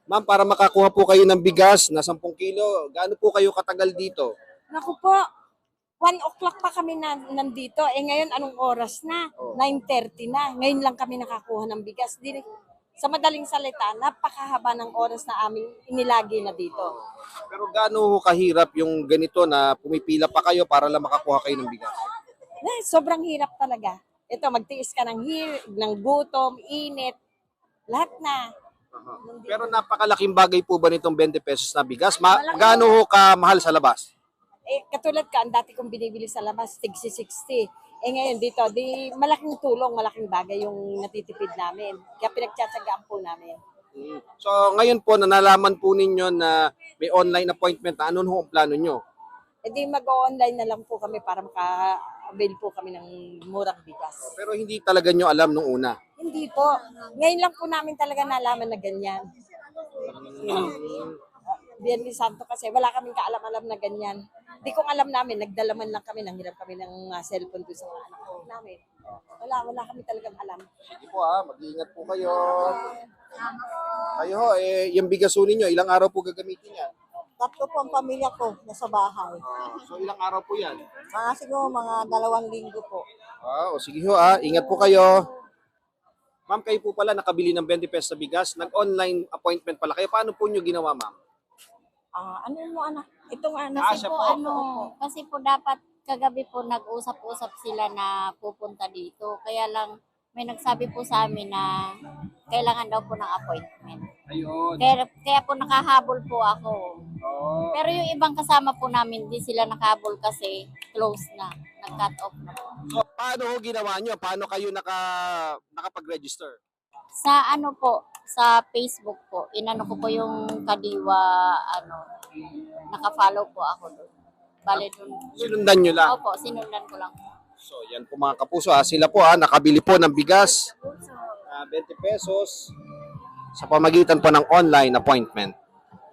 Ma'am, para makakuha po kayo ng bigas na 10 kilo, gaano po kayo katagal dito? Naku po, 1 o'clock pa kami nandito. Ngayon, anong oras na? 9:30 na. Ngayon lang kami nakakuha ng bigas. Sa madaling salita, napakahaba ng oras na aming inilagi na dito. Pero gaano ho kahirap yung ganito na pumipila pa kayo para lang makakuha kayo ng bigas? Sobrang hirap talaga. Ito, magtiis ka ng gutom, init, lahat na. Pero napakalaking bagay po ba nitong 20 pesos na bigas? Gaano ho kamahal sa labas? Katulad ka, ang dati kong binibili sa labas, tig 60. Ngayon dito, malaking tulong, malaking bagay yung natitipid namin. Kaya pinagtsatsagaan po namin. So ngayon po, nalaman po ninyo na may online appointment na ano ho ang plano nyo? Mag-online na lang po kami para maka-avail po kami ng murang bigas. Pero hindi talaga nyo alam nung una. Hindi po. Ngayon lang po namin talaga nalaman na ganyan. Biyernes Santo kasi wala kaming kaalam-alam na ganyan. Hindi kong alam namin, nagdalaman lang kami, nanghiram kami ng cellphone doon sa mga anak namin. Wala kami talagang alam. Sige po mag-iingat po kayo. Kayo ho, yung bigas ho ninyo, ilang araw po gagamitin yan? Tatlo po ang pamilya ko nasa bahay. So ilang araw po yan? Siguro mga 2 linggo po. O sige ho ingat po kayo. Ma'am, kayo po pala nakabili ng 20 pesos sa bigas. Nag-online appointment pala kayo. Paano po nyo ginawa, ma'am? Ano mo anak? Ito nga Siya Po, po. kasi po dapat kagabi po nag-usap-usap sila na pupunta dito. Kaya lang may nagsabi po sa amin na kailangan daw po ng appointment. Ayun. Kaya po nakahabol po ako. Oh. Pero yung ibang kasama po namin, di sila nakahabol kasi close na. Nag-cut off na po. So, paano ho ginawa nyo? Paano kayo nakapag-register? Sa ano po, sa Facebook po, inano ko po yung Kadiwa, naka-follow po ako doon. Bale doon. Sinundan nyo lang. Opo, sinundan ko lang. So, yan po mga kapuso. Sila po nakabili po ng bigas. 20 pesos sa pamagitan po ng online appointment.